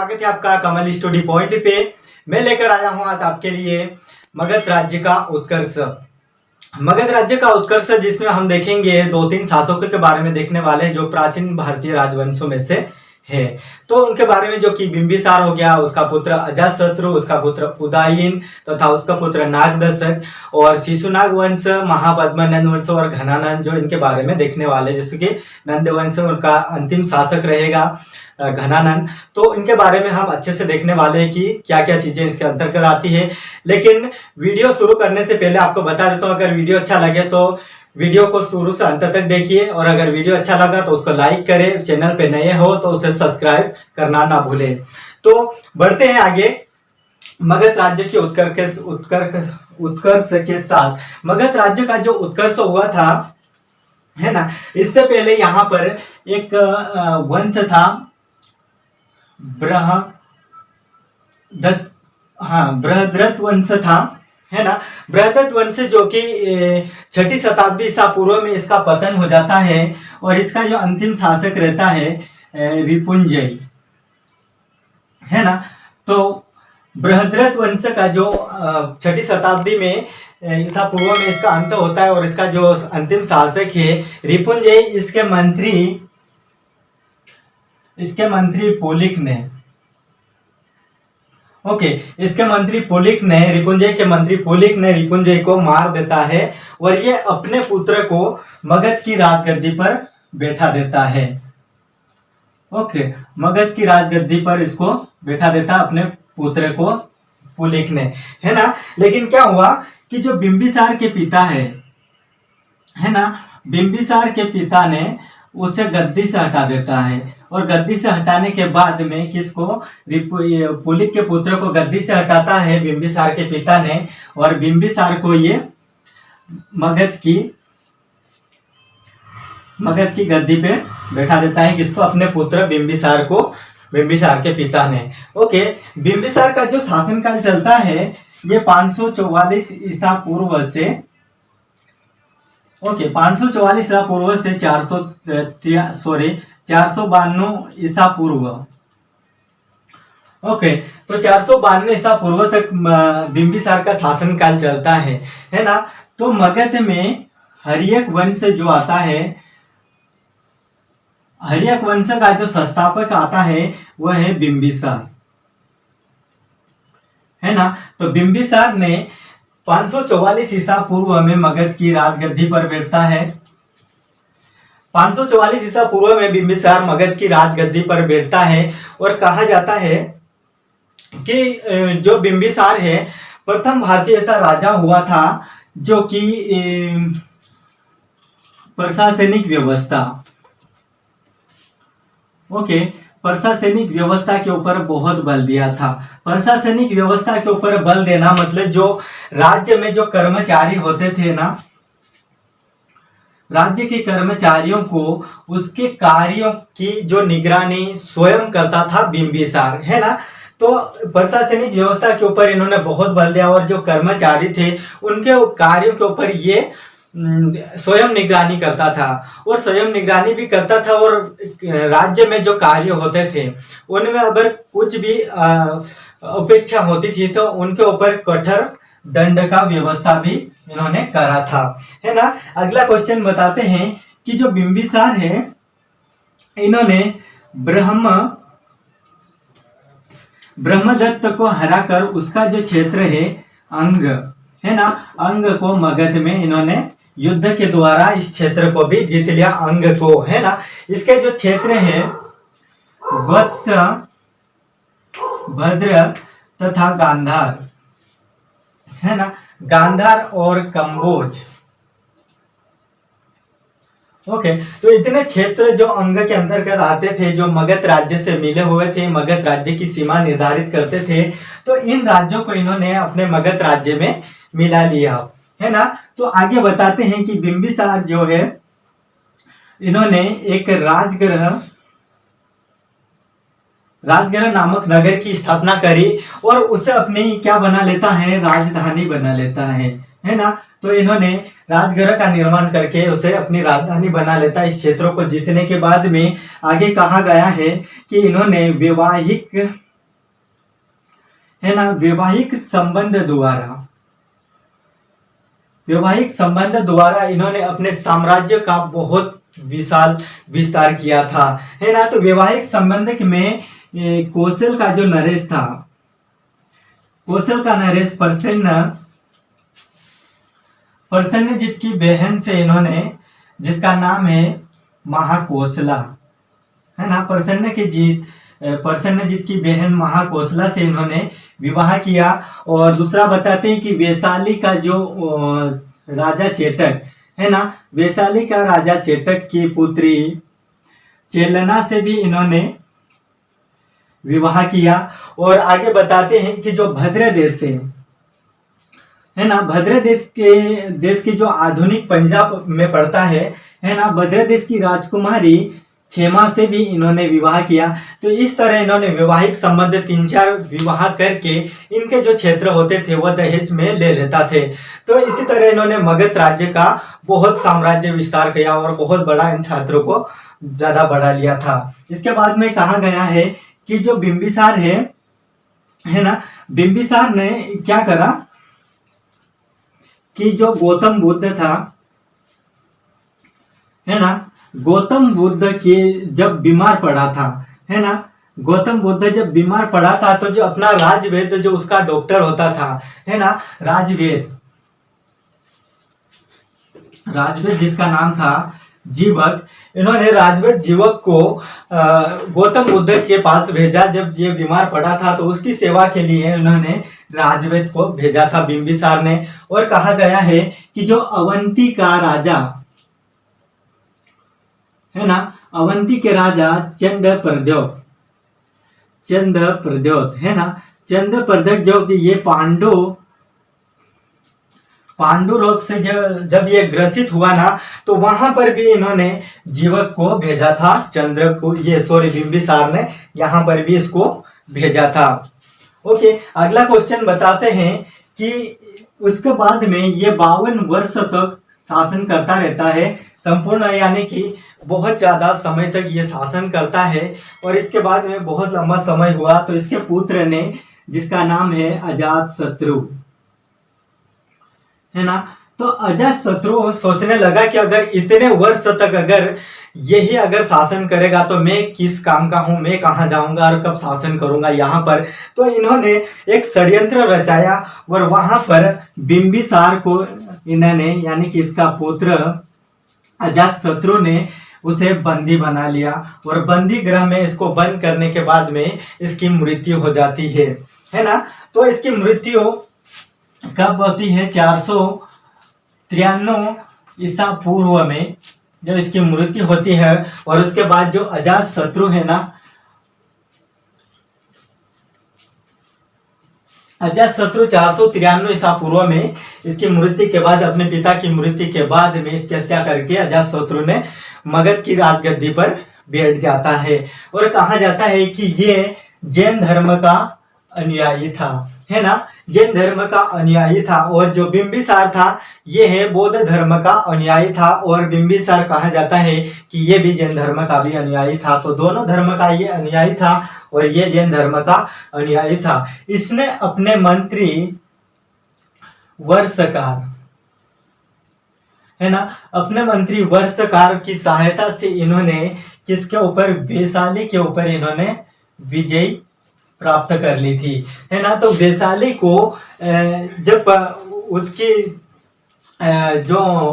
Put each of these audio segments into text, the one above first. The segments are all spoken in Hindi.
स्वागत है आपका कमल स्टडी पॉइंट पे। मैं लेकर आया हूं आज आपके लिए मगध राज्य का उत्कर्ष। मगध राज्य का उत्कर्ष जिसमें हम देखेंगे 2-3 शासकों के बारे में देखने वाले हैं जो प्राचीन भारतीय राजवंशों में से है। तो उनके बारे में जो कि बिंबिसार हो गया, उसका पुत्र अजातशत्रु, उसका पुत्र उदयन तथा उसका पुत्र नागदशक और शिशुनाग वंश, महापद्मनंद वंश और घनानंद, जो इनके बारे में देखने वाले। जैसे कि नंद वंश उनका अंतिम शासक रहेगा घनानंद। तो इनके बारे में हम अच्छे से देखने वाले हैं कि क्या क्या चीजें इसके अंतर्गत आती है। लेकिन वीडियो शुरू करने से पहले आपको बता देता हूँ, अगर वीडियो अच्छा लगे तो वीडियो को शुरू से अंत तक देखिए, और अगर वीडियो अच्छा लगा तो उसको लाइक करें, चैनल पे नए हो तो उसे सब्सक्राइब करना ना भूलें। तो बढ़ते हैं आगे। मगध राज्य के उत्कर्ष के साथ मगध राज्य का जो उत्कर्ष हुआ था, है ना, इससे पहले यहाँ पर एक वंश था बृहद्रथ वंश था, है ना। बृहद्रथ वंश जो कि 6ठी शताब्दी ईसा पूर्व में इसका पतन हो जाता है, और इसका जो अंतिम शासक रहता है रिपुंजय, है ना। तो बृहद्रथ वंश का जो 6ठी शताब्दी में ईसा पूर्व में इसका अंत होता है, और इसका जो अंतिम शासक है रिपुंजय, इसके मंत्री पोलिक ने रिपुंजय के मंत्री पोलिक ने रिपुंजय को मार देता है, और ये अपने पुत्र को मगध की राजगद्दी पर बैठा देता है। मगध की राजगद्दी पर इसको बैठा देता अपने पुत्र को पोलिक ने, है ना। लेकिन क्या हुआ कि जो बिंबिसार के पिता है ना, बिंबिसार के पिता ने उसे गद्दी से हटा देता है, और गद्दी से हटाने के बाद में किसको, पोलिक के पुत्र को गद्दी से हटाता है बिंबिसार के पिता ने, और बिंबिसार को ये मगध की गद्दी पे बैठा देता है। किसको, अपने पुत्र बिंबिसार को, बिंबिसार के पिता ने। बिंबिसार का जो शासनकाल चलता है ये 544 ईसा पूर्व से 492 ईसा पूर्व। तो 492 ईसा पूर्व तक बिंबिसार का शासनकाल चलता है ना। तो मगध में हर्यक वंश जो आता है, हर्यक वंश का जो संस्थापक आता है वह है बिंबिसार, है ना। तो बिंबिसार ने 544 ईसा पूर्व में मगध की राजगद्दी पर बैठता है। 544 ईसा पूर्व में बिंबिसार मगध की राजगद्दी पर बैठता है, और कहा जाता है कि जो बिंबिसार है प्रथम भारतीय ऐसा राजा हुआ था जो कि प्रशासनिक व्यवस्था के ऊपर बहुत बल दिया था। प्रशासनिक व्यवस्था के ऊपर बल देना मतलब जो राज्य में जो कर्मचारी होते थे ना, राज्य के कर्मचारियों को उसके कार्यों की जो निगरानी स्वयं करता था बिंबिसार, है ना। तो प्रशासनिक व्यवस्था के ऊपर इन्होंने बहुत बल दिया, और जो कर्मचारी थे उनके कार्यों के ऊपर ये स्वयं निगरानी करता था, और स्वयं निगरानी भी करता था, और राज्य में जो कार्य होते थे उनमें अगर कुछ भी अपेक्षा होती थी तो उनके ऊपर कठोर दंड का व्यवस्था भी इन्होंने करा था, है ना। अगला क्वेश्चन बताते हैं कि जो बिंबिसार है इन्होंने ब्रह्मदत्त को हराकर उसका जो क्षेत्र है अंग, है ना, अंग को मगध में इन्होंने युद्ध के द्वारा इस क्षेत्र को भी जीत लिया, अंग को, है ना। इसके जो क्षेत्र है वत्स, भद्र तथा गांधार, है ना, गांधार और कंबोज। तो इतने क्षेत्र जो अंग के अंतर्गत आते थे, जो मगध राज्य से मिले हुए थे, मगध राज्य की सीमा निर्धारित करते थे, तो इन राज्यों को इन्होंने अपने मगध राज्य में मिला लिया, है ना। तो आगे बताते हैं कि बिंबिसार जो है इन्होंने एक राजगृह नामक नगर की स्थापना करी, और उसे अपनी क्या बना लेता है, राजधानी बना लेता है ना। तो इन्होंने राजगृह का निर्माण करके उसे अपनी राजधानी बना लेता है। इस क्षेत्रों को जीतने के बाद में आगे कहा गया है कि इन्होंने वैवाहिक है ना, वैवाहिक संबंध द्वारा इन्होंने अपने साम्राज्य का बहुत विशाल विस्तार किया था, है ना। तो वैवाहिक संबंध में कौशल का जो नरेश था, कौशल का नरेश प्रसन्नजीत की बहन से इन्होंने, जिसका नाम है महाकौशला, है ना, प्रसन्नजीत की बहन महाकौशला से इन्होंने विवाह किया। और दूसरा बताते हैं कि वैशाली का जो राजा चेटक है ना, वैशाली का राजा चेटक की पुत्री चेलना से भी इन्होंने विवाह किया। और आगे बताते हैं कि जो भद्र देश है ना, भद्र देश की जो आधुनिक पंजाब में पड़ता है ना, भद्र देश की राजकुमारी क्षेमा से भी इन्होंने विवाह किया। तो इस तरह इन्होंने वैवाहिक संबंध 3-4 विवाह करके इनके जो क्षेत्र होते थे वो दहेज में ले लेता थे। तो इसी तरह इन्होंने मगध राज्य का बहुत साम्राज्य विस्तार किया और बहुत बड़ा इन छात्रों को ज्यादा बढ़ा लिया था। इसके बाद में कहा गया है कि जो बिंबिसार है ना, बिंबिसार ने क्या करा कि जो गौतम बुद्ध था, है ना, गौतम बुद्ध के जब बीमार पड़ा था, है ना, गौतम बुद्ध जब बीमार पड़ा था तो जो अपना राजवेद जो उसका डॉक्टर होता था, है ना, राजवेद जिसका नाम था जीवक, इन्होंने राजवेद जीवक को गौतम बुद्ध के पास भेजा। जब ये बीमार पड़ा था तो उसकी सेवा के लिए उन्होंने राजवेद को भेजा था बिंबिसार ने। और कहा गया है कि जो अवंती का राजा है ना, अवंती के राजा चंद्रप्रद्योत है ना, चंद्रप्रद्योत जो कि ये पांडु रोग से जब ये ग्रसित हुआ ना, तो वहां पर भी इन्होंने जीवक को भेजा था, बिंबिसार ने यहाँ पर भी इसको भेजा था। ओके, अगला क्वेश्चन बताते हैं कि उसके बाद में ये 52 वर्ष तक शासन करता रहता है संपूर्ण, यानी कि बहुत ज्यादा समय तक ये शासन करता है। और इसके बाद में बहुत लंबा समय हुआ तो इसके पुत्र ने, जिसका नाम है अजातशत्रु, है ना, तो अजातशत्रु सोचने लगा कि अगर इतने वर्ष तक अगर यही अगर शासन करेगा तो मैं किस काम का हूं, मैं कहां जाऊंगा और कब शासन करूंगा यहाँ पर। तो इन्होंने एक षड्यंत्र रचाया और वहां पर बिंबिसार को इन्होंने, यानी कि इसका पुत्र अजातशत्रु ने उसे बंदी बना लिया। और बंदी गृह में इसको बंद करने के बाद में इसकी मृत्यु हो जाती है ना। तो इसकी मृत्यु कब होती है? 493 ईसा पूर्व में जब इसकी मृत्यु होती है। और उसके बाद जो अजातशत्रु है ना, अजातशत्रु 493 ईसा पूर्व में इसकी मृत्यु के बाद, अपने पिता की मृत्यु के बाद में इसकी हत्या करके अजातशत्रु ने मगध की राजगद्दी पर बैठ जाता है। और कहा जाता है कि ये जैन धर्म का अनुयायी था, है ना, जैन धर्म का अनुयायी था। और जो बिंबिसार था ये है बौद्ध धर्म का अनुयायी था। और बिंबिसार कहा जाता है कि ये भी जैन धर्म का भी अनुयायी था। तो दोनों धर्म का ये अनुयायी था और ये जैन धर्म का अनुयायी था। इसने अपने मंत्री वर्षकार, है ना, अपने मंत्री वर्षकार की सहायता से इन्होंने किसके ऊपर? वैशाली के ऊपर इन्होंने विजय प्राप्त कर ली थी, है ना। तो वैशाली को जब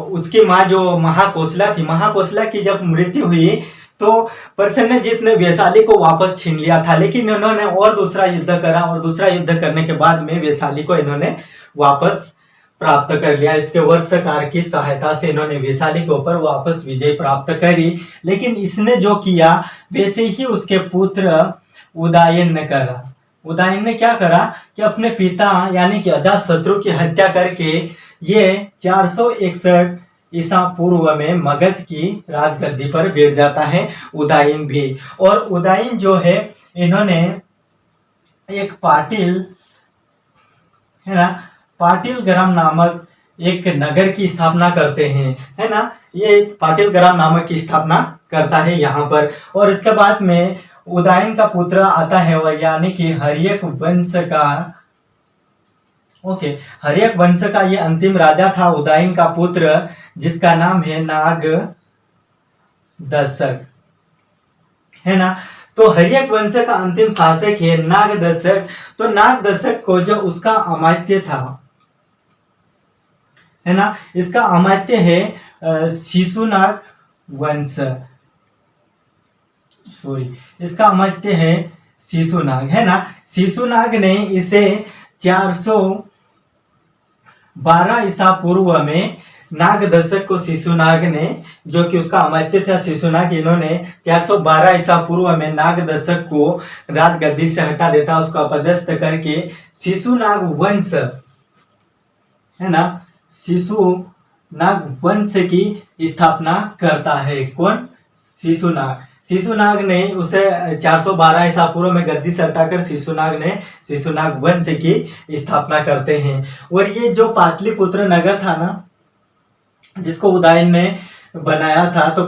उसकी माँ जो महाकौशला थी, महाकौशला की जब मृत्यु हुई तो प्रसन्नजीत ने वैशाली को वापस छीन लिया था। लेकिन इन्होंने और दूसरा युद्ध करा और दूसरा युद्ध करने के बाद में वैशाली को इन्होंने वापस प्राप्त कर लिया। इसके वर्षकार की सहायता से इन्होंने वैशाली के ऊपर वापस विजय प्राप्त करी। लेकिन इसने जो किया वैसे ही उसके पुत्र उदयन ने करा। उदयन ने क्या करा कि अपने पिता यानी कि अजातशत्रु की हत्या करके ये 461 ईसा पूर्व में मगध की राजगद्दी पर बैठ जाता है उदयन भी। और उदयन जो है, इन्होंने एक पाटिल, है ना, पाटिल ग्राम नामक एक नगर की स्थापना करते हैं, है ना। ये पाटिल ग्राम नामक की स्थापना करता है यहाँ पर। और इसके बाद में उदयन का पुत्र आता है वह, यानी कि हर्यक वंश का ओके, हर्यक वंश का ये अंतिम राजा था उदयन का पुत्र, जिसका नाम है नाग दशक, है ना। तो हर्यक वंश का अंतिम शासक है नाग दशक। तो नाग दशक को जो उसका अमात्य था, है ना, इसका अमात्य है शिशुनाग वंश, सॉरी, इसका अमात्य है शिशुनाग, है ना। शिशुनाग ने इसे 412 ईसा पूर्व में नाग दशक को शिशुनाग ने, जो कि उसका अमात्य था शिशुनाग, इन्होंने 412 ईसा पूर्व में नाग दशक को राजगद्दी से हटा देता, उसको अपदस्थ करके शिशुनाग वंश, है ना, शिशुनाग वंश की स्थापना करता है। कौन? शिशुनाग। शिशुनाग ने उसे 412 ईसा पूर्व में गद्दी से हटाकर शिशुनाग वंश की स्थापना करते हैं। और ये जो पाटलिपुत्र नगर था ना, जिसको उदयन ने बनाया था, तो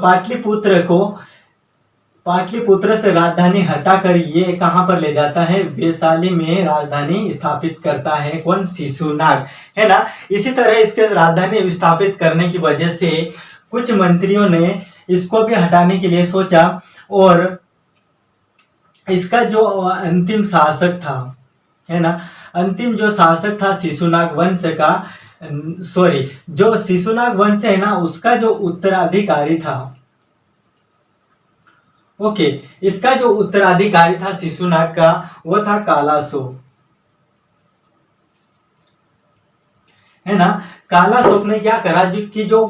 पाटलिपुत्र से राजधानी हटाकर ये कहां पर ले जाता है? वैशाली में राजधानी स्थापित करता है। कौन? शिशुनाग, है ना। इसी तरह इसके राजधानी स्थापित करने की वजह से कुछ मंत्रियों ने इसको भी हटाने के लिए सोचा, और इसका जो अंतिम शासक था, है ना, अंतिम जो शासक था शिशुनाग वंश का, सॉरी, जो शिशुनाग वंश है ना, उसका जो उत्तराधिकारी था, ओके, इसका जो उत्तराधिकारी था शिशुनाग का, वो था कालाशोक, है ना। कालाशोक ने क्या करा, जो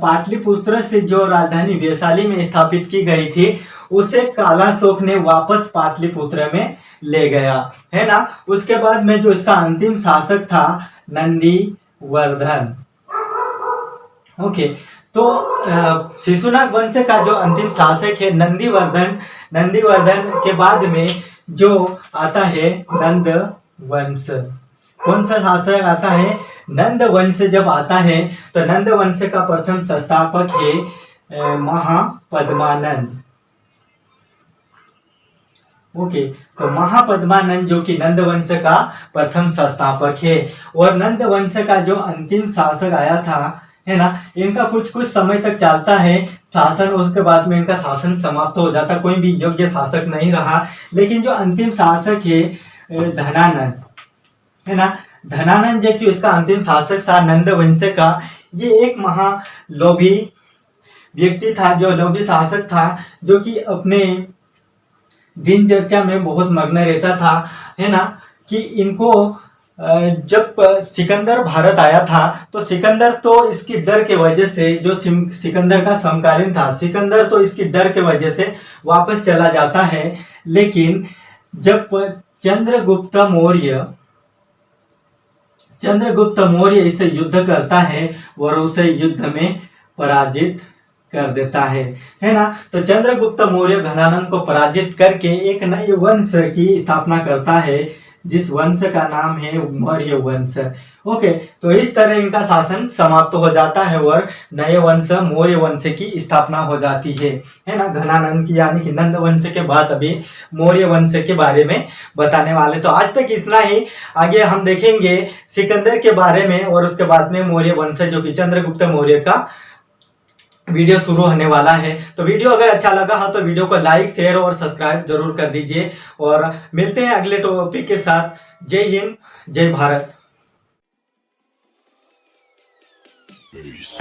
पाटलिपुत्र से जो राजधानी वैशाली में स्थापित की गई थी, उसे कालाशोक ने वापस पाटलिपुत्र में ले गया, है ना। उसके बाद में जो इसका अंतिम शासक था नंदीवर्धन, ओके। तो शिशुनाग वंश का जो अंतिम शासक है नंदीवर्धन के बाद में जो आता है नंद वंश। कौन सा शासक आता है? नंद वंश जब आता है, तो नंद वंश का प्रथम संस्थापक है महापद्मानंद, ओके। तो महापद्मानंद जो कि नंद वंश का प्रथम संस्थापक है। और नंद वंश का जो अंतिम शासक आया था, है ना, इनका कुछ समय तक चलता है शासन, उसके बाद में इनका शासन समाप्त हो जाता, कोई भी योग्य शासक नहीं रहा। लेकिन जो अंतिम शासक है धनानंद, है ना, धनानंद जो कि उसका अंतिम शासक था नंद वंश का, ये एक महालोभी व्यक्ति था, जो लोभी शासक था, जो कि अपने दिनचर्या में बहुत मग्न रहता था, है ना। कि इनको जब सिकंदर भारत आया था, तो सिकंदर तो इसकी डर के वजह से, जो सिकंदर का समकालीन था, सिकंदर तो इसकी डर के वजह से वापस चला जाता है। लेकिन जब चंद्रगुप्त मौर्य इसे युद्ध करता है और उसे युद्ध में पराजित कर देता है ना। तो चंद्रगुप्त मौर्य धनानंद को पराजित करके एक नए वंश की स्थापना करता है, जिस वंश का नाम है मौर्य वंश, ओके। तो इस तरह इनका शासन समाप्त हो जाता है और नए वंश मौर्य वंश की स्थापना हो जाती है ना। धनानंद की यानी कि नंद वंश के बाद अभी मौर्य वंश के बारे में बताने वाले। तो आज तक इतना ही, आगे हम देखेंगे सिकंदर के बारे में, और उसके बाद में मौर्य वंश जो कि चंद्रगुप्त मौर्य का वीडियो शुरू होने वाला है। तो वीडियो अगर अच्छा लगा हो तो वीडियो को लाइक, शेयर और सब्सक्राइब जरूर कर दीजिए, और मिलते हैं अगले टॉपिक के साथ। जय हिंद, जय भारत। Peace.